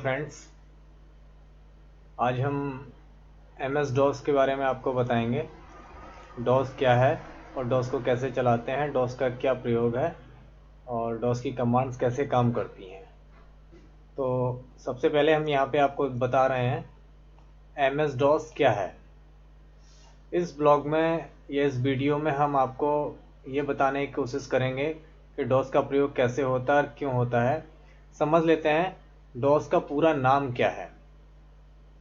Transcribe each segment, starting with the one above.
Friends, आज हम MS DOS के बारे में आपको बताएंगे। DOS क्या है और DOS को कैसे चलाते हैं, DOS का क्या प्रयोग है और DOS की कमांड्स कैसे काम करती हैं। तो सबसे पहले हम यहाँ पे आपको बता रहे हैं MS DOS क्या है। इस ब्लॉग में या इस वीडियो में हम आपको ये बताने की कोशिश करेंगे कि DOS का प्रयोग कैसे होता है और क्यों होता है। समझ लेते हैं DOS का पूरा नाम क्या है।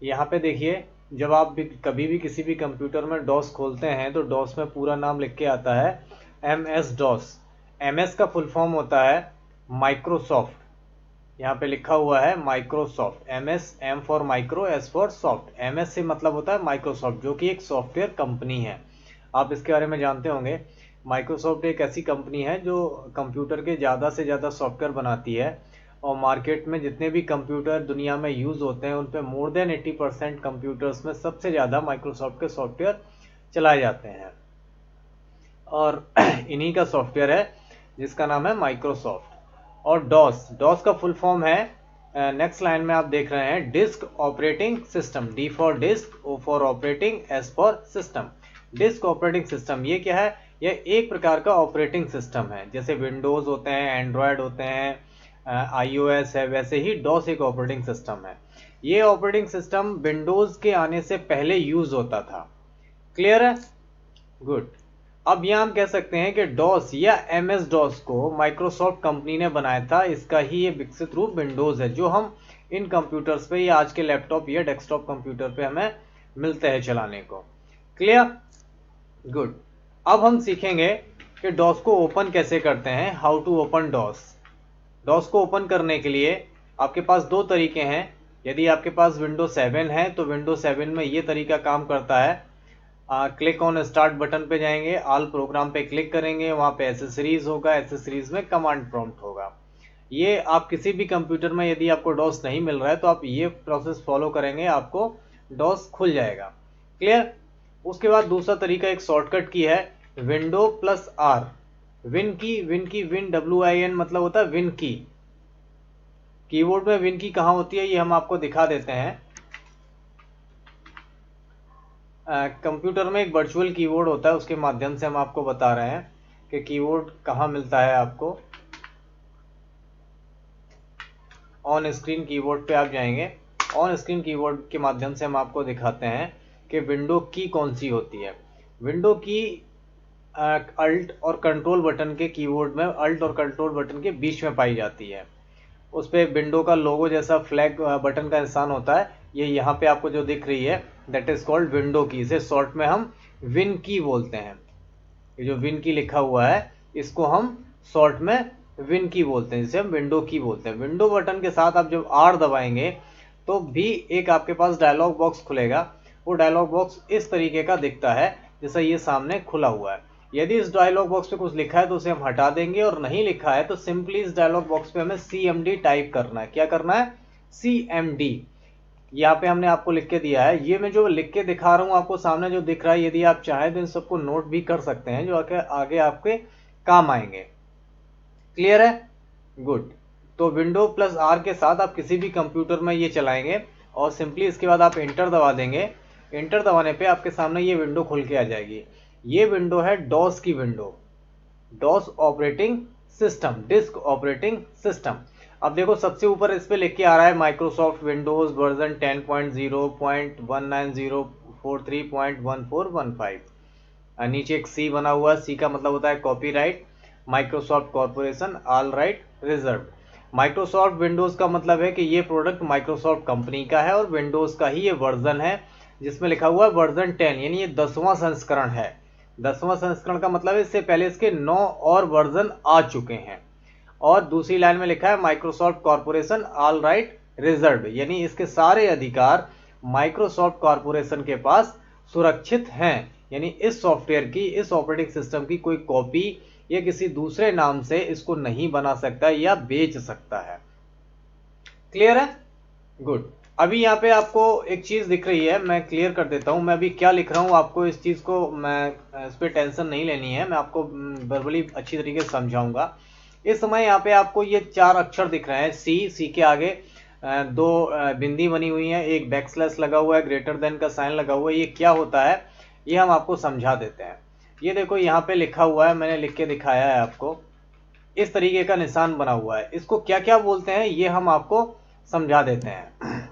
यहाँ पे देखिए, जब आप भी कभी भी किसी भी कंप्यूटर में DOS खोलते हैं तो DOS में पूरा नाम लिख के आता है MS DOS। MS का फुल फॉर्म होता है माइक्रोसॉफ्ट। यहाँ पे लिखा हुआ है Microsoft. MS M for micro, S for soft. MS से मतलब होता है माइक्रोसॉफ्ट, जो कि एक सॉफ्टवेयर कंपनी है। आप इसके बारे में जानते होंगे। माइक्रोसॉफ्ट एक ऐसी कंपनी है जो कंप्यूटर के ज़्यादा से ज़्यादा सॉफ्टवेयर बनाती है और मार्केट में जितने भी कंप्यूटर दुनिया में यूज़ होते हैं उन पे मोर देन 80% कंप्यूटर्स में सबसे ज़्यादा माइक्रोसॉफ्ट के सॉफ्टवेयर चलाए जाते हैं और इन्हीं का सॉफ्टवेयर है जिसका नाम है माइक्रोसॉफ्ट। और डॉस का फुल फॉर्म है, नेक्स्ट लाइन में आप देख रहे हैं, disk operating system. D for disk, O for operating, S for system. Disk operating system ये क्या है? यह एक प्रकार का ऑपरेटिंग सिस्टम है। जैसे विंडोज़ होते हैं, एंड्रॉयड होते हैं, iOS है, वैसे ही डॉस एक ऑपरेटिंग सिस्टम है। ये ऑपरेटिंग सिस्टम विंडोज़ के आने से पहले यूज़ होता था। क्लियर है? गुड। अब यहाँ हम कह सकते हैं कि डॉस या MS DOS को माइक्रोसॉफ्ट कंपनी ने बनाया था। इसका ही ये विकसित रूप विंडोज़ है, जो हम इन कंप्यूटर्स पे या आज के लैपटॉप या डेस्कटॉप कंप्यूटर पे हमें मिलते हैं चलाने को। क्लियर? गुड। अब हम सीखेंगे कि डॉस को ओपन कैसे करते हैं। How to open DOS. DOS को ओपन करने के लिए आपके पास दो तरीके हैं। यदि आपके पास विंडो 7 है तो विंडो 7 में ये तरीका काम करता है। क्लिक ऑन स्टार्ट बटन पे जाएंगे, ऑल प्रोग्राम पे क्लिक करेंगे, वहाँ पे एसेसरीज होगा, एसेसरीज में कमांड प्रॉम्प्ट होगा। ये आप किसी भी कंप्यूटर में यदि आपको डॉस नहीं मिल रहा है तो आप ये प्रोसेस फॉलो करेंगे, आपको डॉस खुल जाएगा। क्लियर? उसके बाद दूसरा तरीका एक शॉर्टकट की है, window plus R. Win WIN मतलब होता है विन की। कीबोर्ड में विन की कहाँ होती है ये हम आपको दिखा देते हैं। कंप्यूटर में एक वर्चुअल कीबोर्ड होता है, उसके माध्यम से हम आपको बता रहे हैं कि कीबोर्ड कहाँ मिलता है आपको। ऑन स्क्रीन कीबोर्ड पे आप जाएंगे। ऑन स्क्रीन कीबोर्ड के माध्यम से हम आपको दिखाते हैं कि विंडो की कौन सी होती है। विंडो की अल्ट और कंट्रोल बटन के कीबोर्ड में अल्ट और कंट्रोल बटन के बीच में पाई जाती है। उस पर विंडो का लोगो जैसा फ्लैग बटन का निशान होता है। ये यहाँ पे आपको जो दिख रही है दैट इज कॉल्ड विंडो की। इसे शॉर्ट में हम विन की बोलते हैं। ये जो विन की लिखा हुआ है इसको हम शॉर्ट में विन की बोलते हैं, जिसे हम विंडो की बोलते हैं। विंडो बटन के साथ आप जब R दबाएंगे तो भी एक आपके पास डायलॉग बॉक्स खुलेगा। वो डायलॉग बॉक्स इस तरीके का दिखता है जैसा ये सामने खुला हुआ है। यदि इस डायलॉग बॉक्स पे कुछ लिखा है तो उसे हम हटा देंगे, और नहीं लिखा है तो सिंपली इस डायलॉग बॉक्स पे हमें CMD टाइप करना है। क्या करना है? CMD। यहाँ पे हमने आपको लिख के दिया है। ये मैं जो लिख के दिखा रहा हूँ आपको सामने जो दिख रहा है, यदि आप चाहें तो इन सबको नोट भी कर सकते हैं, जो आगे आपके काम आएंगे। क्लियर है? गुड। तो विंडो प्लस आर के साथ आप किसी भी कंप्यूटर में ये चलाएंगे और सिंपली इसके बाद आप एंटर दबा देंगे। एंटर दबाने पे आपके सामने ये विंडो खुल के आ जाएगी। ये विंडो है डॉस की window, DOS operating system, disk operating system. अब देखो सबसे ऊपर इस पे लिख के आ रहा है माइक्रोसॉफ्ट विंडोज वर्जन 10.0.1904.3.1415। नीचे एक C बना हुआ है। C का मतलब होता है copyright, Microsoft corporation, all right reserve. Microsoft Windows का मतलब है कि ये प्रोडक्ट माइक्रोसॉफ्ट कंपनी का है और विंडोज का ही ये वर्जन है, जिसमें लिखा हुआ है वर्जन 10, यानी ये 10वां संस्करण है। 10वां संस्करण का मतलब है इससे पहले इसके 9 और वर्जन आ चुके हैं। और दूसरी लाइन में लिखा है Microsoft corporation all right reserve, यानी इसके सारे अधिकार माइक्रोसॉफ्ट कॉर्पोरेशन के पास सुरक्षित हैं। यानी इस सॉफ्टवेयर की, इस ऑपरेटिंग सिस्टम की कोई कॉपी या किसी दूसरे नाम से इसको नहीं बना सकता या बेच सकता है। क्लियर है? गुड। अभी यहाँ पे आपको एक चीज दिख रही है, मैं क्लियर कर देता हूँ। मैं अभी क्या लिख रहा हूँ आपको इस चीज को, मैं इस पर टेंशन नहीं लेनी है, मैं आपको वर्बली अच्छी तरीके से समझाऊंगा। इस समय यहाँ पे आपको ये 4 अक्षर दिख रहे हैं। C के आगे दो बिंदी बनी हुई है, एक बैकस्लैश लगा हुआ है, ग्रेटर देन का साइन लगा हुआ है। ये क्या होता है ये हम आपको समझा देते हैं। ये देखो यहाँ पे लिखा हुआ है, मैंने लिख के दिखाया है आपको, इस तरीके का निशान बना हुआ है। इसको क्या क्या बोलते हैं ये हम आपको समझा देते हैं।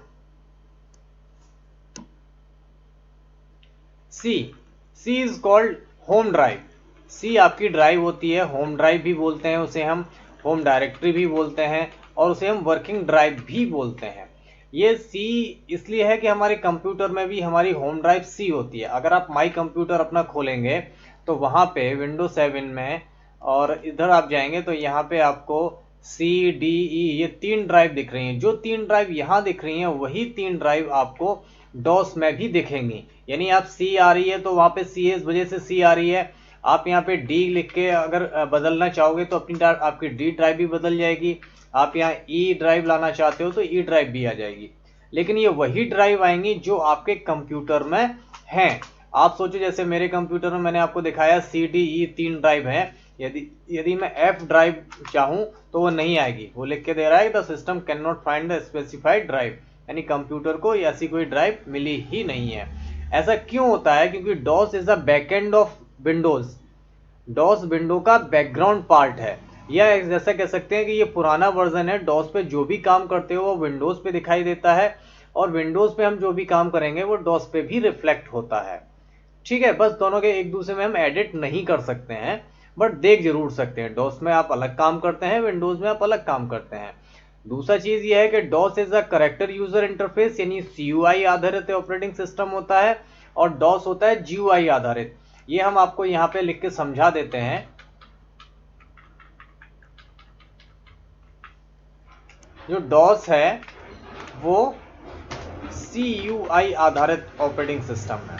सी इज कॉल्ड होम ड्राइव। सी आपकी ड्राइव होती है, होम ड्राइव भी बोलते हैं उसे हम, होम डायरेक्टरी भी बोलते हैं, और उसे हम वर्किंग ड्राइव भी बोलते हैं। ये सी इसलिए है कि हमारे कंप्यूटर में भी हमारी होम ड्राइव सी होती है। अगर आप माई कंप्यूटर अपना खोलेंगे तो वहां पे विंडोज 7 में, और इधर आप जाएंगे तो यहाँ पे आपको सी डी ई ये 3 ड्राइव दिख रही हैं। जो 3 ड्राइव यहाँ दिख रही हैं वही 3 ड्राइव आपको डॉस में भी दिखेंगी। यानी आप सी आ रही है तो वहां पे सी है, इस वजह से सी आ रही है। आप यहाँ पे डी लिख के अगर बदलना चाहोगे तो अपनी आपकी डी ड्राइव भी बदल जाएगी। आप यहाँ ई ड्राइव लाना चाहते हो तो ई ड्राइव भी आ जाएगी। लेकिन ये वही ड्राइव आएंगी जो आपके कंप्यूटर में हैं। आप सोचो जैसे मेरे कंप्यूटर में मैंने आपको दिखाया सी डी ई 3 ड्राइव है। यदि मैं एफ ड्राइव चाहूं तो वो नहीं आएगी। वो लिख के दे रहा है the system can not find the specified drive, यानी कंप्यूटर को ऐसी कोई ड्राइव मिली ही नहीं है। ऐसा क्यों होता है? क्योंकि DOS is a backend of Windows. DOS window का बैकग्राउंड पार्ट है, या जैसा कह सकते हैं कि ये पुराना वर्जन है। डॉस पे जो भी काम करते हो वो विंडोज पे दिखाई देता है, और विंडोज पे हम जो भी काम करेंगे वो डॉस पे भी रिफ्लेक्ट होता है। ठीक है, बस दोनों के एक दूसरे में हम एडिट नहीं कर सकते हैं, बट देख जरूर सकते हैं। डॉस में आप अलग काम करते हैं, विंडोज में आप अलग काम करते हैं। दूसरा चीज यह है कि DOS is a character user interface, यानी सीयूआई आधारित ऑपरेटिंग सिस्टम होता है, और डॉस होता है जीयूआई आधारित। ये हम आपको यहाँ पे लिख के समझा देते हैं। जो डॉस है वो सीयूआई आधारित ऑपरेटिंग सिस्टम है।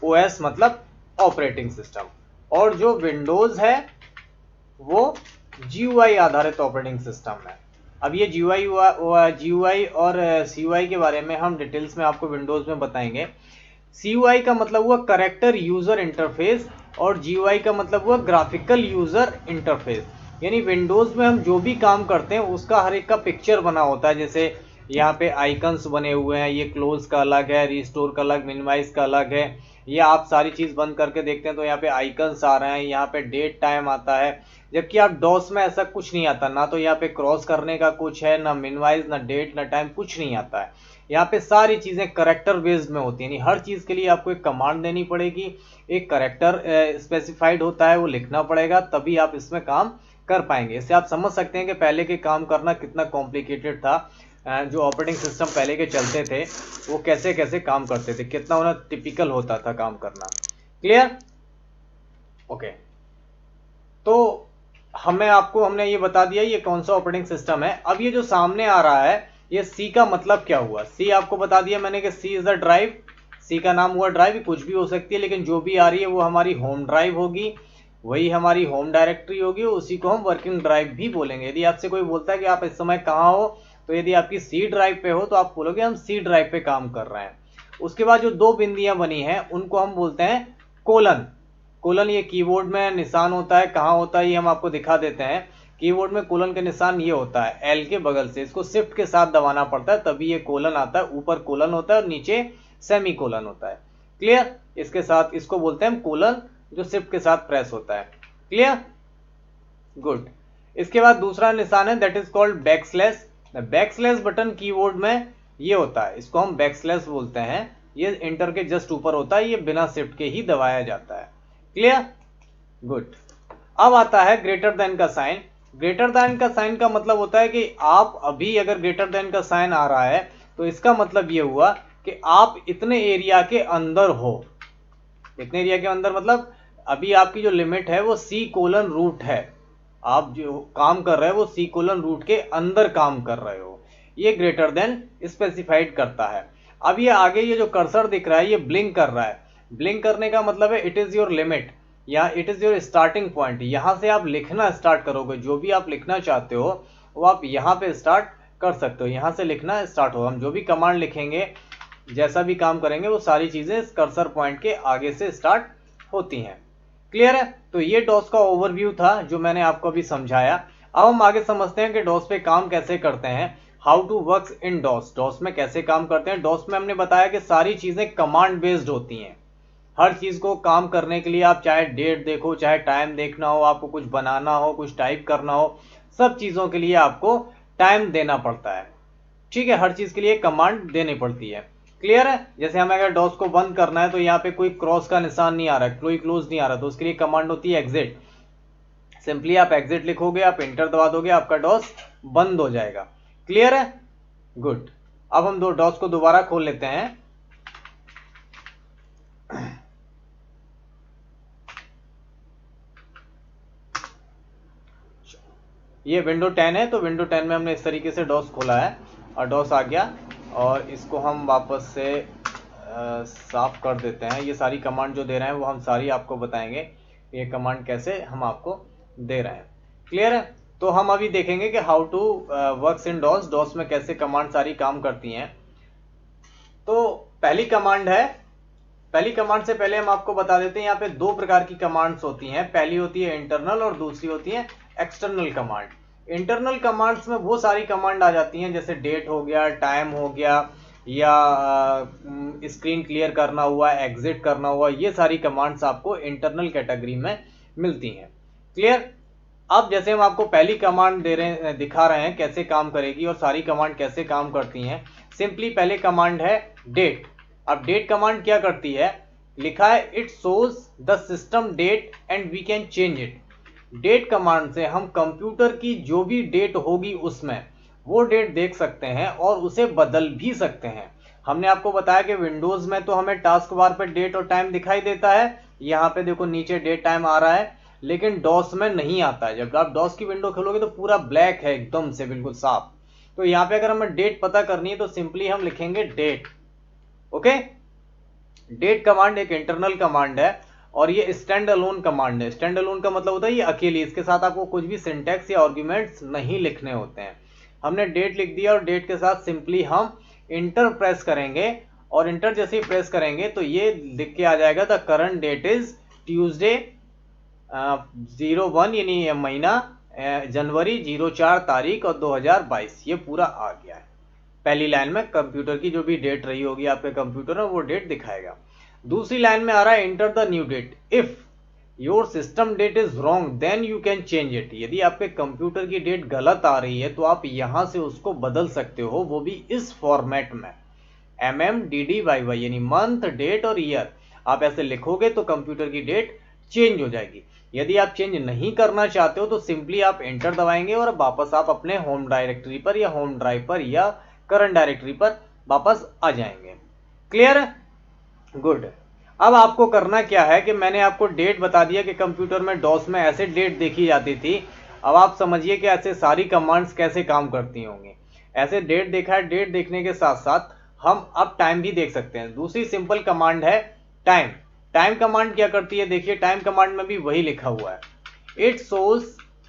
ओएस मतलब ऑपरेटिंग सिस्टम, और जो विंडोज है वो जीयूआई आधारित ऑपरेटिंग सिस्टम है। अब ये जीयूआई और सीयूआई के बारे में हम डिटेल्स में आपको विंडोज में बताएंगे। सीयूआई का मतलब हुआ करेक्टर यूजर इंटरफेस, और जीयूआई का मतलब हुआ ग्राफिकल यूजर इंटरफेस। यानी विंडोज में हम जो भी काम करते हैं उसका हर एक का पिक्चर बना होता है। जैसे यहाँ पे आइकन्स बने हुए हैं, ये क्लोज का अलग है, रिस्टोर का अलग, मिनिमाइज का अलग है। ये आप सारी चीज बंद करके देखते हैं तो यहाँ पे आइकन्स आ रहे हैं, यहाँ पे डेट टाइम आता है। जबकि आप डॉस में ऐसा कुछ नहीं आता, ना तो यहाँ पे क्रॉस करने का कुछ है, ना मिनिमाइज, ना डेट, ना टाइम, कुछ नहीं आता है। यहाँ पे सारी चीजें करेक्टर बेस्ड में होती है, यानी हर चीज के लिए आपको एक कमांड देनी पड़ेगी, एक करेक्टर स्पेसिफाइड होता है वो लिखना पड़ेगा, तभी आप इसमें काम कर पाएंगे। इससे आप समझ सकते हैं कि पहले के काम करना कितना कॉम्प्लिकेटेड था। जो ऑपरेटिंग सिस्टम पहले के चलते थे वो कैसे कैसे काम करते थे, कितना उन्हें टिपिकल होता था काम करना। क्लियर? ओके, तो हमने ये बता दिया ये कौन सा ऑपरेटिंग सिस्टम है। अब ये जो सामने आ रहा है ये सी का मतलब क्या हुआ, सी आपको बता दिया मैंने कि सी इज अ ड्राइव। सी का नाम हुआ ड्राइव, कुछ भी हो सकती है, लेकिन जो भी आ रही है वो हमारी होम ड्राइव होगी, वही हमारी होम डायरेक्टरी होगी, उसी को हम वर्किंग ड्राइव भी बोलेंगे। यदि आपसे कोई बोलता है कि आप इस समय कहाँ हो, तो यदि आपकी सी ड्राइव पे हो तो आप बोलोगे हम सी ड्राइव पे काम कर रहे हैं। उसके बाद जो 2 बिंदियां बनी हैं उनको हम बोलते हैं कोलन। कोलन ये कीबोर्ड में निशान होता है, कहाँ होता है ये हम आपको दिखा देते हैं। कीबोर्ड में कोलन का निशान ये होता है एल के बगल से, इसको शिफ्ट के साथ दबाना पड़ता है तभी ये कोलन आता है। ऊपर कोलन होता है और नीचे सेमी कोलन होता है। क्लियर? इसके साथ इसको बोलते हैं हम कोलन, जो शिफ्ट के साथ प्रेस होता है। क्लियर? गुड। इसके बाद दूसरा निशान है that is called backslash. Backslash button keyboard में ये होता है, इसको हम बैकस्लैश बोलते हैं। ये इंटर के जस्ट ऊपर होता है, ये बिना शिफ्ट के ही दबाया जाता है। क्लियर? गुड। अब आता है ग्रेटर देन का साइन। ग्रेटर देन का साइन का मतलब होता है कि आप अभी अगर ग्रेटर देन का साइन आ रहा है तो इसका मतलब ये हुआ कि आप इतने एरिया के अंदर हो। इतने एरिया के अंदर मतलब अभी आपकी जो लिमिट है वो सी कोलन रूट है, आप जो काम कर रहे हो वो सी कोलन रूट के अंदर काम कर रहे हो। ये ग्रेटर देन स्पेसिफाइड करता है। अब ये आगे ये जो कर्सर दिख रहा है ये ब्लिंक कर रहा है। ब्लिंक करने का मतलब है इट इज योर लिमिट या it is your starting point. यहां से आप लिखना स्टार्ट करोगे, जो भी आप लिखना चाहते हो वो आप यहाँ पे स्टार्ट कर सकते हो, यहाँ से लिखना स्टार्ट हो। हम जो भी कमांड लिखेंगे, जैसा भी काम करेंगे, वो सारी चीजें इस कर्सर पॉइंट के आगे से स्टार्ट होती हैं। क्लियर है? तो ये डॉस का ओवरव्यू था जो मैंने आपको अभी समझाया। अब हम आगे समझते हैं कि डॉस पे काम कैसे करते हैं। How to work in DOS, DOS में कैसे काम करते हैं। डॉस में हमने बताया कि सारी चीजें कमांड बेस्ड होती हैं। हर चीज को काम करने के लिए आप चाहे डेट देखो, चाहे टाइम देखना हो, आपको कुछ बनाना हो, कुछ टाइप करना हो, सब चीजों के लिए आपको टाइम देना पड़ता है। ठीक है, हर चीज के लिए कमांड देनी पड़ती है। क्लियर है। जैसे हमें अगर डॉस को बंद करना है तो यहाँ पे कोई क्रॉस का निशान नहीं आ रहा है, कोई क्लोज नहीं आ रहा, तो उसके लिए कमांड होती है एग्जिट। सिंपली आप एग्जिट लिखोगे, आप इंटर दबा दोगे, आपका डॉस बंद हो जाएगा। क्लियर है, गुड। अब हम दो डॉस को दोबारा खोल लेते हैं। ये विंडो 10 है, तो विंडो 10 में हमने इस तरीके से डॉस खोला है और डॉस आ गया, और इसको हम वापस से साफ कर देते हैं। ये सारी कमांड जो दे रहे हैं वो हम सारी आपको बताएंगे, ये कमांड कैसे हम आपको दे रहे हैं। क्लियर है। तो हम अभी देखेंगे कि how to works in DOS, DOS में कैसे कमांड सारी काम करती हैं। तो पहली कमांड है, पहली कमांड से पहले हम आपको बता देते हैं यहाँ पे दो प्रकार की कमांड्स होती हैं। पहली होती है इंटरनल और दूसरी होती है एक्सटर्नल कमांड। इंटरनल कमांड्स में वो सारी कमांड आ जाती हैं जैसे डेट हो गया, टाइम हो गया, या स्क्रीन क्लियर करना हुआ, एग्जिट करना हुआ, ये सारी कमांड्स आपको इंटरनल कैटेगरी में मिलती हैं। क्लियर। अब जैसे हम आपको पहली कमांड दिखा रहे हैं कैसे काम करेगी और सारी कमांड कैसे काम करती हैं। सिंपली पहले कमांड है डेट। अब डेट कमांड क्या करती है, लिखा है it shows the system date and we can change it. Date command से हम कंप्यूटर की जो भी डेट होगी उसमें वो डेट देख सकते हैं और उसे बदल भी सकते हैं। हमने आपको बताया कि विंडोज में तो हमें टास्क बार पर डेट और टाइम दिखाई देता है, यहाँ पे देखो नीचे डेट टाइम आ रहा है, लेकिन डॉस में नहीं आता है। जब आप डॉस की विंडो खोलोगे तो पूरा ब्लैक है, एकदम से बिल्कुल साफ। तो यहाँ पे अगर हमें डेट पता करनी है तो सिंपली हम लिखेंगे डेट। ओके, डेट कमांड एक इंटरनल कमांड है और ये स्टैंड अलोन कमांड है। स्टैंड अलोन का मतलब होता है ये अकेली, इसके साथ आपको कुछ भी सिंटैक्स या आर्गुमेंट्स नहीं लिखने होते हैं। हमने डेट लिख दिया और डेट के साथ सिंपली हम इंटर प्रेस करेंगे, और इंटर जैसे ही प्रेस करेंगे तो ये लिख के आ जाएगा the current date is Tuesday 01 यानी महीना जनवरी 04 तारीख और 2022। ये पूरा आ गया है। पहली लाइन में कंप्यूटर की जो भी डेट रही होगी आपके कंप्यूटर में वो डेट दिखाएगा। दूसरी लाइन में आ रहा है enter the new date. If your system date is wrong then you can change it. यदि आपके कंप्यूटर की डेट गलत आ रही है तो आप यहां से उसको बदल सकते हो, वो भी इस फॉर्मेट में MMDDYY यानी मंथ, डेट और ईयर। आप ऐसे लिखोगे तो कंप्यूटर की डेट चेंज हो जाएगी। यदि आप चेंज नहीं करना चाहते हो तो सिंपली आप एंटर दबाएंगे और वापस आप अपने होम डायरेक्टरी पर या होम ड्राइव पर या करंट डायरेक्टरी पर वापस आ जाएंगे। क्लियर है, गुड। अब आपको करना क्या है कि मैंने आपको डेट बता दिया कि कंप्यूटर में डॉस में ऐसे डेट देखी जाती थी। अब आप समझिए कि ऐसे सारी कमांड्स कैसे काम करती होंगी। ऐसे डेट देखा है, डेट देखने के साथ साथ हम अब टाइम भी देख सकते हैं। दूसरी सिंपल कमांड है टाइम। टाइम कमांड क्या करती है, देखिए टाइम कमांड में भी वही लिखा हुआ है, it shows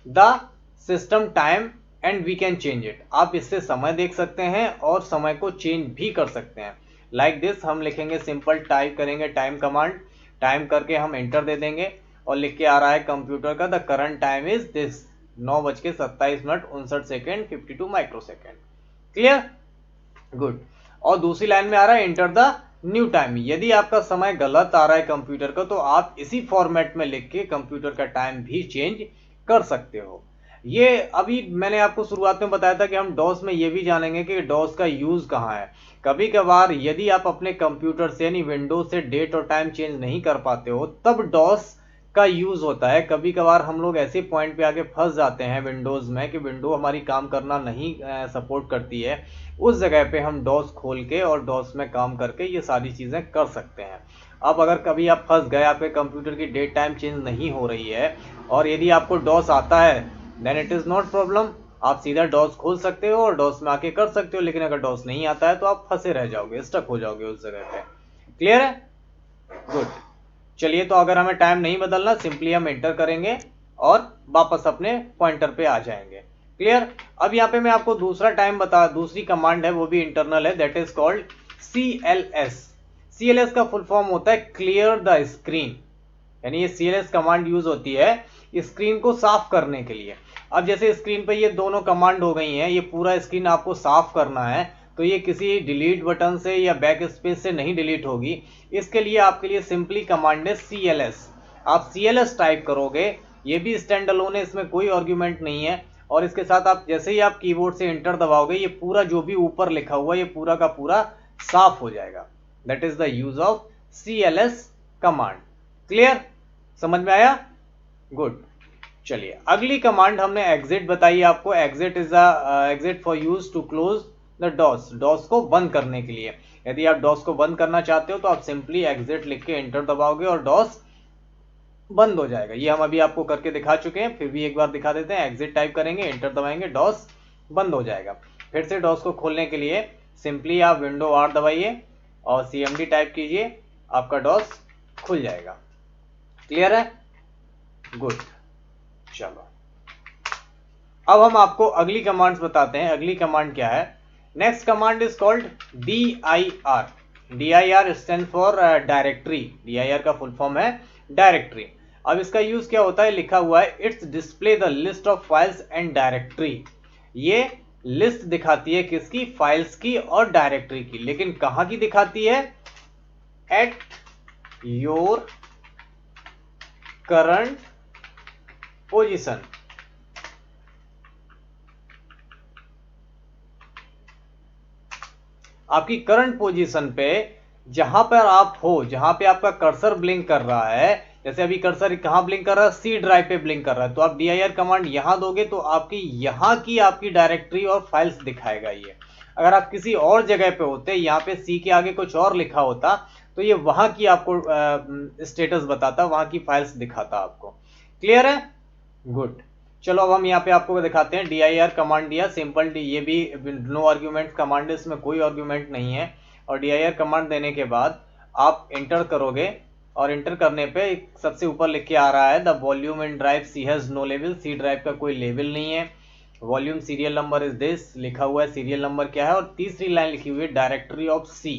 the system time and we can change it. आप इससे समय देख सकते हैं और समय को चेंज भी कर सकते हैं। लाइक दिस हम लिखेंगे, सिंपल टाइप करेंगे टाइम कमांड, टाइम करके हम एंटर दे देंगे और लिख के आ रहा है कंप्यूटर का the current time is this 9:27:59 52 microsecond. Clear, good. और दूसरी लाइन में आ रहा है एंटर द न्यू टाइम। यदि आपका समय गलत आ रहा है कंप्यूटर का तो आप इसी फॉर्मेट में लिख के कंप्यूटर का टाइम भी चेंज कर सकते हो। ये अभी मैंने आपको शुरुआत में बताया था कि हम डॉस में ये भी जानेंगे कि डॉस का यूज कहाँ है। कभी कभार यदि आप अपने कंप्यूटर से यानी विंडोज से डेट और टाइम चेंज नहीं कर पाते हो तब डॉस का यूज होता है। कभी कभार हम लोग ऐसे पॉइंट पे आके फंस जाते हैं विंडोज में कि विंडो हमारी काम करना नहीं सपोर्ट करती है, उस जगह पे हम डॉस खोल के और डॉस में काम करके ये सारी चीजें कर सकते हैं। अब अगर कभी आप फंस गए, आपके कंप्यूटर की डेट टाइम चेंज नहीं हो रही है और यदि आपको डॉस आता है then it is not problem, आप सीधा डॉस खोल सकते हो और डॉस में आके कर सकते हो। लेकिन अगर डॉस नहीं आता है तो आप फंसे रह जाओगे, स्टक हो जाओगे उस जगह पे। क्लियर है, गुड। चलिए, तो अगर हमें टाइम नहीं बदलना सिंपली हम एंटर करेंगे और वापस अपने पॉइंटर पे आ जाएंगे। क्लियर। अब यहाँ पे मैं आपको दूसरा टाइम दूसरी कमांड है, वो भी इंटरनल है, that is called CLS। CLS का फुल फॉर्म होता है क्लियर द स्क्रीन, यानी ये CLS कमांड यूज होती है स्क्रीन को साफ करने के लिए। अब जैसे स्क्रीन पे ये दोनों कमांड हो गई हैं, ये पूरा स्क्रीन आपको साफ करना है, तो ये किसी डिलीट बटन से या बैक स्पेस से नहीं डिलीट होगी। इसके लिए आपके लिए सिंपली कमांड है CLS। आप CLS टाइप करोगे, ये भी स्टैंड अलोन है, इसमें कोई आर्ग्यूमेंट नहीं है। और इसके साथ आप जैसे ही आप कीबोर्ड से एंटर दबाओगे, ये पूरा जो भी ऊपर लिखा हुआ ये पूरा का पूरा साफ हो जाएगा। That is the use of CLS command. Clear, समझ में आया? गुड। चलिए अगली कमांड हमने एग्जिट बताई आपको। Exit is exit for use to close the DOS, DOS को बंद करने के लिए। यदि आप डॉस को बंद करना चाहते हो तो आप सिंपली एग्जिट लिख के एंटर दबाओगे और डॉस बंद हो जाएगा। ये हम अभी आपको करके दिखा चुके हैं, फिर भी एक बार दिखा देते हैं। एग्जिट टाइप करेंगे, एंटर दबाएंगे, डॉस बंद हो जाएगा। फिर से डॉस को खोलने के लिए सिंपली आप विंडो R दबाइए और CMD टाइप कीजिए, आपका डॉस खुल जाएगा। क्लियर है? गुड। चलो अब हम आपको अगली कमांड्स बताते हैं। अगली कमांड क्या है? Next command is called DIR। DIR stand for directory. DIR का फुल फॉर्म है डायरेक्टरी। अब इसका यूज क्या होता है? लिखा हुआ है it's display the list of files and directory. ये लिस्ट दिखाती है किसकी? फाइल्स की और डायरेक्टरी की। लेकिन कहां की दिखाती है? At your current position. आपकी करंट पोजीशन पे जहां पर आप हो, जहां पे आपका कर्सर ब्लिंक कर रहा है, जैसे अभी कर्सर कहां ब्लिंक कर रहा है? C ड्राइव पे ब्लिंक कर रहा है, तो आप DIR कमांड यहां दोगे तो आपकी यहां की आपकी डायरेक्टरी और फाइल्स दिखाएगा ये। अगर आप किसी और जगह पे होते, यहाँ पे C के आगे कुछ और लिखा होता, तो ये वहां की आपको स्टेटस बताता, वहां की फाइल्स दिखाता आपको। क्लियर है? गुड। चलो अब हम यहाँ पे आपको दिखाते हैं। DIR कमांड दिया, सिंपल डी, ये भी नो आर्ग्यूमेंट कमांड है, इसमें कोई आर्ग्यूमेंट नहीं है। और DIR कमांड देने के बाद आप एंटर करोगे और एंटर करने पे सबसे ऊपर लिख के आ रहा है the volume in drive C has no level. C drive का कोई लेवल नहीं है। Volume serial number is this लिखा हुआ है, सीरियल नंबर क्या है? और तीसरी लाइन लिखी हुई है डायरेक्टरी ऑफ C,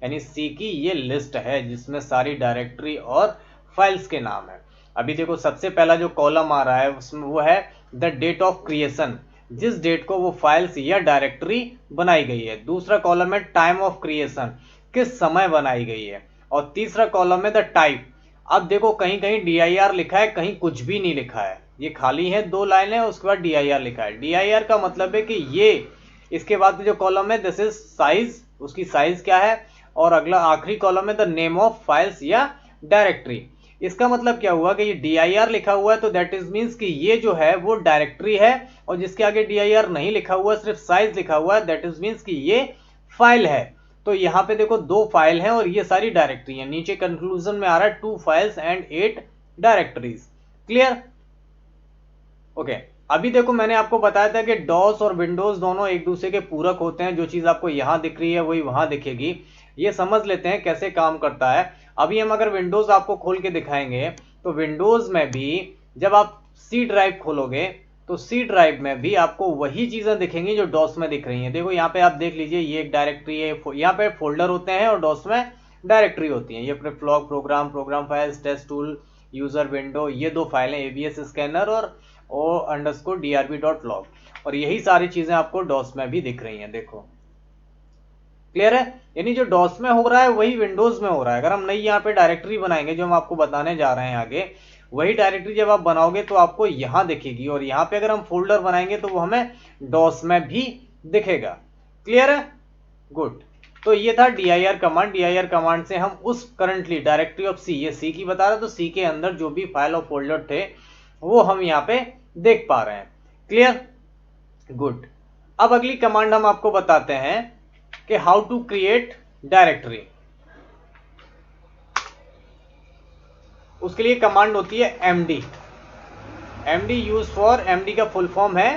यानी C की ये लिस्ट है जिसमें सारी डायरेक्टरी और फाइल्स के नाम है। अभी देखो सबसे पहला जो कॉलम आ रहा है उसमें वो है द डेट ऑफ क्रिएशन, जिस डेट को वो फाइल्स या डायरेक्टरी बनाई गई है। दूसरा कॉलम है टाइम ऑफ क्रिएशन, किस समय बनाई गई है। और तीसरा कॉलम है द टाइप। अब देखो कहीं कहीं DIR लिखा है, कहीं कुछ भी नहीं लिखा है, ये खाली है, 2 लाइन है, उसके बाद DIR लिखा है। DIR का मतलब है कि ये, इसके बाद जो कॉलम है दिस इज साइज, उसकी साइज क्या है। और अगला आखिरी कॉलम है द नेम ऑफ फाइल्स या डायरेक्टरी। इसका मतलब क्या हुआ कि ये DIR लिखा हुआ है तो दैट इज मींस कि ये जो है वो डायरेक्टरी है, और जिसके आगे DIR नहीं लिखा हुआ है, सिर्फ साइज लिखा हुआ है, दैट इज मींस कि ये फाइल है। तो यहाँ पे देखो 2 फाइल हैं और ये सारी डायरेक्टरी है। नीचे कंक्लूजन में आ रहा है 2 files and 8 directories. Clear? Okay. अभी देखो मैंने आपको बताया था कि डॉस और विंडोज दोनों एक दूसरे के पूरक होते हैं। जो चीज आपको यहां दिख रही है वही वहां दिखेगी। ये समझ लेते हैं कैसे काम करता है। अभी हम अगर विंडोज आपको खोल के दिखाएंगे तो विंडोज में भी जब आप C ड्राइव खोलोगे तो C ड्राइव में भी आपको वही चीजें दिखेंगी जो डॉस में दिख रही हैं। देखो यहाँ पे आप देख लीजिए, ये एक डायरेक्टरी है, यहाँ पे फोल्डर होते हैं और डॉस में डायरेक्टरी होती है। ये फ्लॉग program, program files, test tool, user window, ये 2 फाइलें ABS स्कैनर और o_drb.log, और यही सारी चीजें आपको डॉस में भी दिख रही हैं। देखो क्लियर है? यानी जो डॉस में हो रहा है वही विंडोज में हो रहा है। अगर हम नई यहाँ पे डायरेक्टरी बनाएंगे, जो हम आपको बताने जा रहे हैं आगे, वही डायरेक्टरी जब आप बनाओगे तो आपको यहां दिखेगी, और यहाँ पे अगर हम फोल्डर बनाएंगे तो वो हमें डॉस में भी दिखेगा। क्लियर है? गुड। तो ये था DIR कमांड। DIR कमांड से हम उस करंटली डायरेक्टरी ऑफ C, ये C की बता रहा, तो C के अंदर जो भी फाइल और फोल्डर थे वो हम यहाँ पे देख पा रहे हैं। क्लियर? गुड। अब अगली कमांड हम आपको बताते हैं कि हाउ टू क्रिएट डायरेक्टरी। उसके लिए कमांड होती है MD। MD use for, MD का फुल फॉर्म है,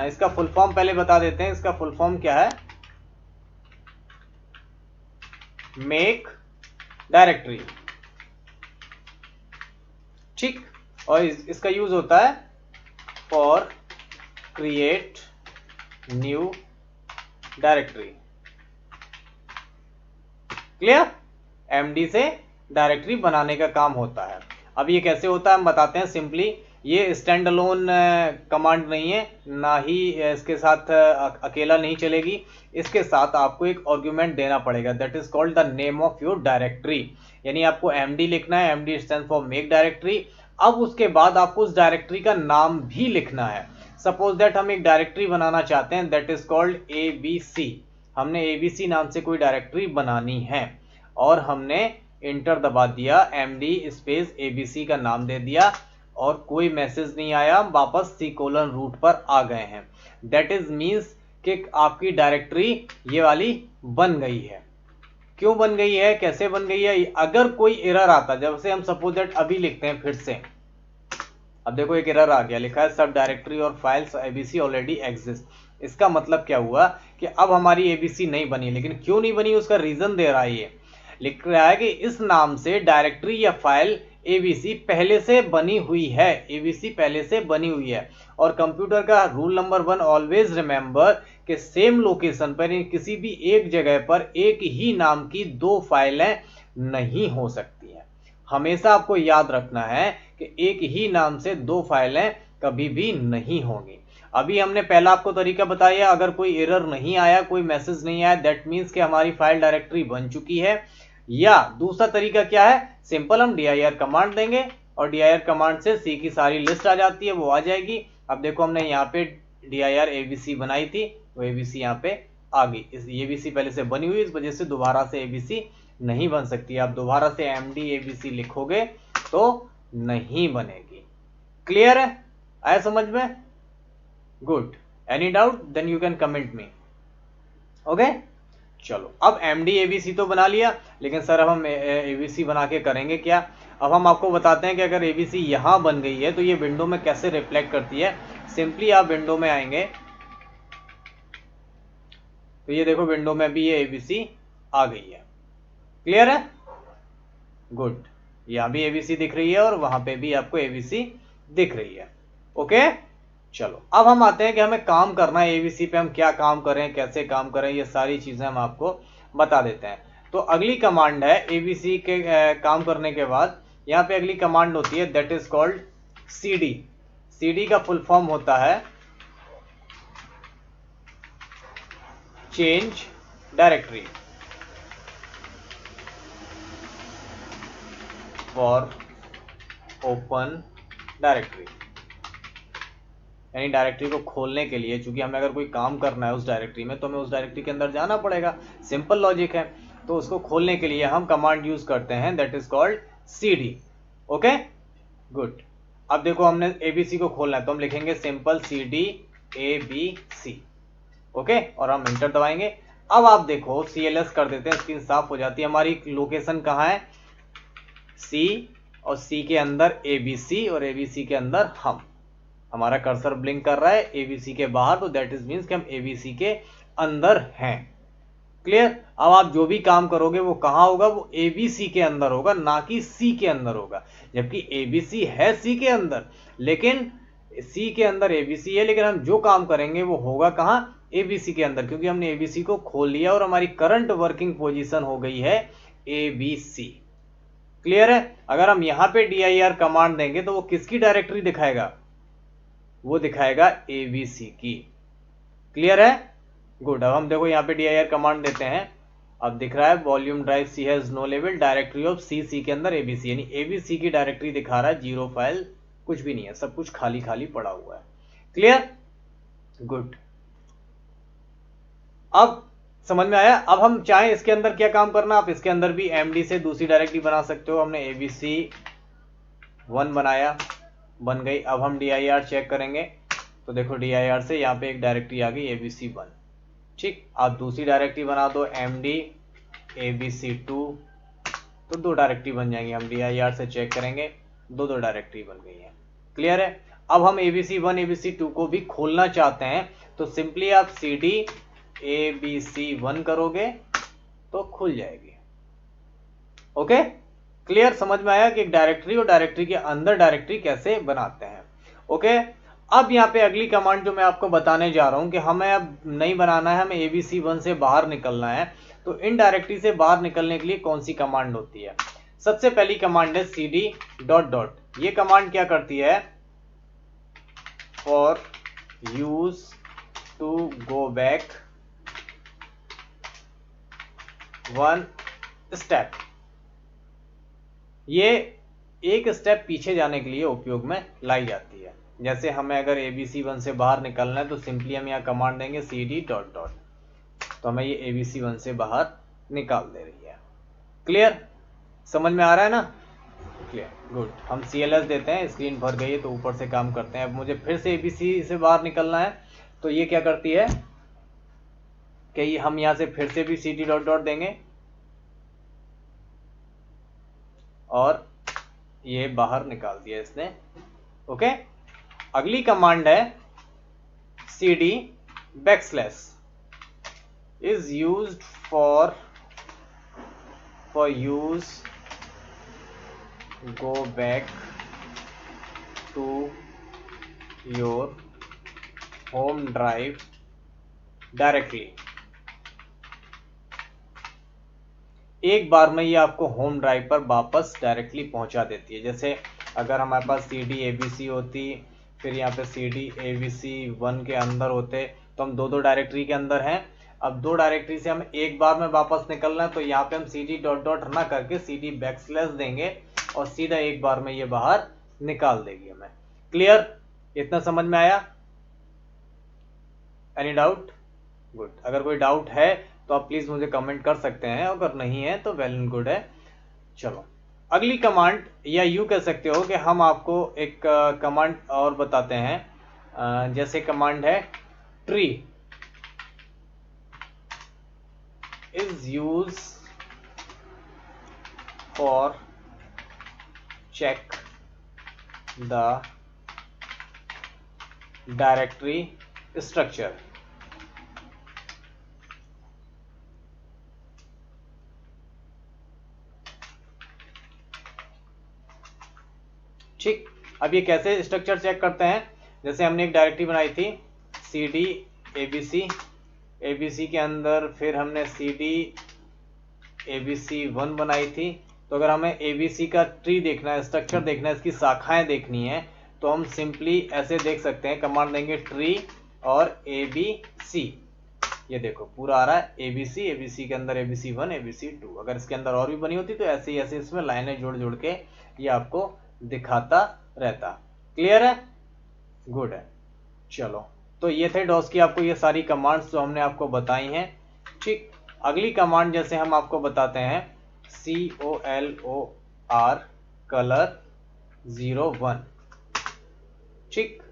इसका फुल फॉर्म पहले बता देते हैं। इसका फुल फॉर्म क्या है? Make directory. ठीक। और इसका यूज होता है for create new directory. Clear? MD से डायरेक्टरी बनाने का काम होता है। अब ये कैसे होता है हम बताते हैं सिंपली। ये स्टैंड अलोन कमांड नहीं है, ना ही इसके साथ अकेला नहीं चलेगी। इसके साथ आपको एक आर्गुमेंट देना पड़ेगा, that is called the name of your directory. यानी आपको md लिखना है, md stand for make directory. अब उसके बाद आपको उस डायरेक्टरी का नाम भी लिखना है। सपोज दैट हम एक डायरेक्टरी बनाना चाहते हैं, दैट इज कॉल्ड abc। हमने abc नाम से कोई डायरेक्टरी बनानी है और हमने इंटर दबा दिया, md स्पेस abc का नाम दे दिया और कोई मैसेज नहीं आया, हम वापस C:रूट पर आ गए हैं। दैट इज मीन्स कि आपकी डायरेक्टरी ये वाली बन गई है। क्यों बन गई है, कैसे बन गई है? अगर कोई एरर आता, जब से हम सपोज दैट अभी लिखते हैं फिर से, अब देखो एक एरर आ गया, लिखा है सब डायरेक्टरी और फाइल्स abc ऑलरेडी एग्जिस्ट। इसका मतलब क्या हुआ कि अब हमारी abc नहीं बनी। लेकिन क्यों नहीं बनी, उसका रीजन दे रहा है। ये लिख रहा है कि इस नाम से डायरेक्टरी या फाइल abc पहले से बनी हुई है, abc पहले से बनी हुई है। और कंप्यूटर का रूल नंबर 1, ऑलवेज रिमेंबर कि सेम लोकेशन पर किसी भी एक जगह पर एक ही नाम की दो फाइलें नहीं हो सकती हैं। हमेशा आपको याद रखना है कि एक ही नाम से दो फाइलें कभी भी नहीं होंगी। अभी हमने पहला आपको तरीका बताया, अगर कोई एरर नहीं आया, कोई मैसेज नहीं आया, दैट मीन्स कि हमारी फाइल डायरेक्टरी बन चुकी है। या दूसरा तरीका क्या है, सिंपल हम dir कमांड देंगे और dir कमांड से सी की सारी लिस्ट आ जाती है, वो आ जाएगी। अब देखो हमने यहाँ पे dir abc बनाई थी, वो abc यहाँ पे आ गई। इस abc पहले से बनी हुई, इस वजह से दोबारा से abc नहीं बन सकती। आप दोबारा से md abc लिखोगे तो नहीं बनेगी। क्लियर है, आया समझ में? Good. Any doubt then you can comment me. Okay, चलो अब md abc तो बना लिया, लेकिन सर अब हम abc बना के करेंगे क्या? अब हम आपको बताते हैं कि अगर abc यहां बन गई है तो ये विंडो में कैसे रिफ्लेक्ट करती है। सिंपली आप विंडो में आएंगे तो ये देखो विंडो में भी ये abc आ गई है। क्लियर है? गुड। यहां भी abc दिख रही है और वहां पे भी आपको abc दिख रही है। ओके, चलो अब हम आते हैं कि हमें काम करना है abc पे, हम क्या काम करें, कैसे काम करें, ये सारी चीजें हम आपको बता देते हैं। तो अगली कमांड है abc के काम करने के बाद यहाँ पे अगली कमांड होती है, that is called cd। cd का फुल फॉर्म होता है change directory for open directory. यानी डायरेक्टरी को खोलने के लिए, चूंकि हमें अगर कोई काम करना है उस डायरेक्टरी में तो हमें उस डायरेक्टरी के अंदर जाना पड़ेगा, सिंपल लॉजिक है। तो उसको खोलने के लिए हम कमांड यूज करते हैं, that is called cd। Okay, good. अब देखो हमने abc को खोलना है तो हम लिखेंगे सिंपल cd abc। ओके, और हम इंटर दबाएंगे। अब आप देखो cls कर देते हैं, स्क्रीन साफ हो जाती है। हमारी लोकेशन कहाँ है, c और c के अंदर abc और abc के अंदर हमारा कर्सर ब्लिंक कर रहा है abc के बाहर, तो दैट इज मीन्स कि हम abc के अंदर हैं। क्लियर? अब आप जो भी काम करोगे वो कहां होगा, वो abc के अंदर होगा, ना कि c के अंदर होगा। जबकि abc है c के अंदर, लेकिन c के अंदर abc है, लेकिन हम जो काम करेंगे वो होगा कहां, abc के अंदर, क्योंकि हमने abc को खोल लिया और हमारी करंट वर्किंग पोजीशन हो गई है abc। क्लियर है? अगर हम यहां पे dir कमांड देंगे तो वो किसकी डायरेक्टरी दिखाएगा, वो दिखाएगा abc की। क्लियर है? गुड। अब हम देखो यहाँ पे dir कमांड देते हैं, अब दिख रहा है volume drive c has no level directory of c के अंदर abc, यानी abc की डायरेक्टरी दिखा रहा है, जीरो फाइल कुछ भी नहीं है, सब कुछ खाली खाली पड़ा हुआ है। क्लियर? गुड। अब समझ में आया? अब हम चाहें इसके अंदर क्या काम करना, आप इसके अंदर भी md से दूसरी डायरेक्टरी बना सकते हो। हमने abc1 बनाया, बन गई। अब हम dir चेक करेंगे तो देखो dir से यहाँ पे एक डायरेक्टरी आ गई abc1। ठीक, आप दूसरी डायरेक्टरी बना दो md abc2 तो दो डायरेक्टरी बन जाएंगी। हम dir से चेक करेंगे, दो डायरेक्टरी बन गई है। क्लियर है? अब हम abc1 abc2 को भी खोलना चाहते हैं तो सिंपली आप cd abc1 करोगे तो खुल जाएगी। Okay, clear? समझ में आया कि एक डायरेक्टरी और डायरेक्टरी के अंदर डायरेक्टरी कैसे बनाते हैं। ओके, अब यहाँ पे अगली कमांड जो मैं आपको बताने जा रहा हूं कि हमें अब नहीं बनाना है, हमें abc1 से बाहर निकलना है। तो इन डायरेक्टरी से बाहर निकलने के लिए कौन सी कमांड होती है? सबसे पहली कमांड है cd ... ये कमांड क्या करती है, for use to go back one step। ये एक स्टेप पीछे जाने के लिए उपयोग में लाई जाती है। जैसे हमें अगर ABC1 से बाहर निकलना है तो सिंपली हम यहाँ कमांड देंगे cd डॉट डॉट, तो हमें ये ABC1 से बाहर निकाल दे रही है। क्लियर, समझ में आ रहा है ना? Clear, good. हम CLS देते हैं, स्क्रीन भर गई है तो ऊपर से काम करते हैं। अब मुझे फिर से ABC से बाहर निकलना है तो ये क्या करती है कि हम यहाँ से फिर से भी cd डॉट डॉट देंगे और ये बाहर निकाल दिया इसने। ओके, अगली कमांड है cd backslash is used for use go back to your home drive directly। एक बार में ये आपको होम ड्राइव पर वापस डायरेक्टली पहुंचा देती है। जैसे अगर हमारे पास cd abc होती, फिर यहाँ पे cd abc1 के अंदर होते, तो हम दो डायरेक्टरी के अंदर हैं। अब दो डायरेक्टरी से हम एक बार में वापस निकलना है तो यहाँ पे हम cd डॉट डॉट ना करके cd बैकस्लैश देंगे और सीधा एक बार में ये बाहर निकाल देगी हमें। क्लियर, इतना समझ में आया? Any doubt? गुड। अगर कोई डाउट है तो आप प्लीज मुझे कमेंट कर सकते हैं, अगर नहीं है तो वेल एंड गुड है। चलो अगली कमांड, या यूं कह सकते हो कि हम आपको एक कमांड और बताते हैं। जैसे कमांड है tree is use for check the directory structure. ठीक, अब ये कैसे स्ट्रक्चर चेक करते हैं? जैसे हमने एक डायरेक्टरी बनाई थी cd abc के अंदर, फिर हमने cd abc1 बनाई थी। तो अगर हमें abc का ट्री देखना है, स्ट्रक्चर देखना है, इसकी शाखाएं देखनी है, तो हम सिंपली ऐसे देख सकते हैं, कमांड देंगे ट्री और abc। ये देखो पूरा आ रहा है abc के अंदर abc1 abc2। अगर इसके अंदर और भी बनी होती तो ऐसे ही ऐसे इसमें लाइनें जोड़ जोड़ के ये आपको दिखाता रहता। क्लियर है? गुड है। चलो, तो ये थे डॉस की आपको ये सारी कमांड्स जो हमने आपको बताई हैं। ठीक, अगली कमांड जैसे हम आपको बताते हैं COLOR कलर 01। ठीक,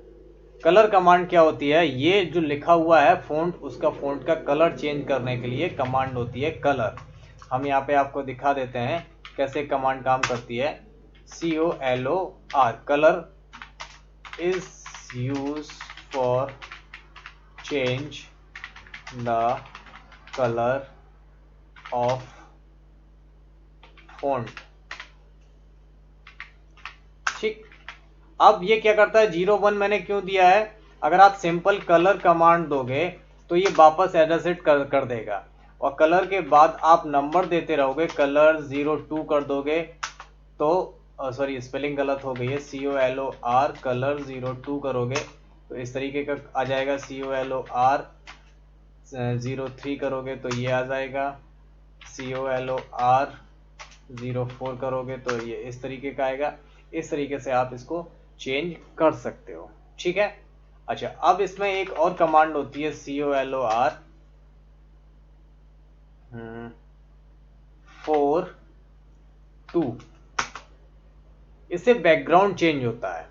कलर कमांड क्या होती है? ये जो लिखा हुआ है फ़ॉन्ट, उसका फ़ॉन्ट का कलर चेंज करने के लिए कमांड होती है कलर। हम यहाँ पे आपको दिखा देते हैं कैसे कमांड काम करती है। COLOR colour is used for change the color of font। ठीक, अब ये क्या करता है? 01 मैंने क्यों दिया है? अगर आप सिंपल कलर कमांड दोगे तो ये वापस एडजस्ट कर देगा, और कलर के बाद आप नंबर देते रहोगे, कलर 02 कर दोगे तो सॉरी स्पेलिंग गलत हो गई है, COLOR कलर 02 करोगे तो इस तरीके का आ जाएगा। COLOR 03 करोगे तो ये आ जाएगा। COLOR 04 करोगे तो ये इस तरीके का आएगा। इस तरीके से आप इसको चेंज कर सकते हो। ठीक है। अच्छा, अब इसमें एक और कमांड होती है COLOR 42। इससे बैकग्राउंड चेंज होता है,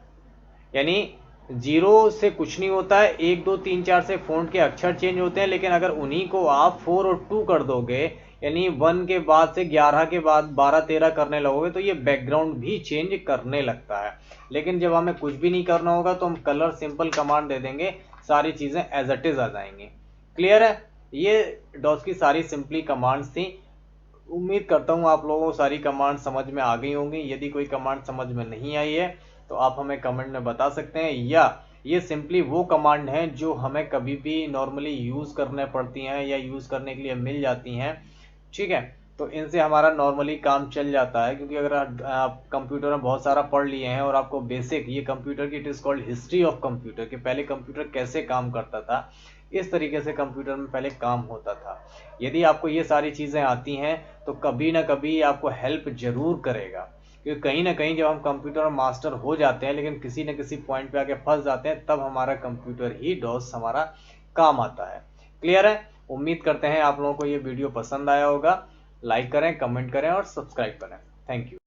यानी 0 से कुछ नहीं होता है, 1 2 3 4 से फ़ॉन्ट के अक्षर चेंज होते हैं, लेकिन अगर उन्हीं को आप 4 और 2 कर दोगे, यानी 1 के बाद से 11 के बाद 12 13 करने लगोगे तो ये बैकग्राउंड भी चेंज करने लगता है। लेकिन जब हमें कुछ भी नहीं करना होगा तो हम कलर सिंपल कमांड दे देंगे, सारी चीज़ें एज इट इज़ आ जाएंगी। क्लियर है? ये डॉस की सारी सिंपली कमांड्स थी। उम्मीद करता हूँ आप लोगों को सारी कमांड समझ में आ गई होंगी। यदि कोई कमांड समझ में नहीं आई है तो आप हमें कमेंट में बता सकते हैं, या ये सिंपली वो कमांड हैं जो हमें कभी भी नॉर्मली यूज़ करने पड़ती हैं या यूज़ करने के लिए मिल जाती हैं। ठीक है, तो इनसे हमारा नॉर्मली काम चल जाता है, क्योंकि अगर आप कंप्यूटर में बहुत सारा पढ़ लिए हैं और आपको बेसिक ये कंप्यूटर की, it is called history of computer, कि पहले कंप्यूटर कैसे काम करता था, इस तरीके से कंप्यूटर में पहले काम होता था। यदि आपको ये सारी चीज़ें आती हैं तो कभी ना कभी आपको हेल्प जरूर करेगा, क्योंकि कहीं ना कहीं जब हम कंप्यूटर में मास्टर हो जाते हैं लेकिन किसी न किसी पॉइंट पे आके फंस जाते हैं, तब हमारा कंप्यूटर ही डॉस हमारा काम आता है। क्लियर है? उम्मीद करते हैं आप लोगों को ये वीडियो पसंद आया होगा। लाइक करें, कमेंट करें और सब्सक्राइब करें। Thank you.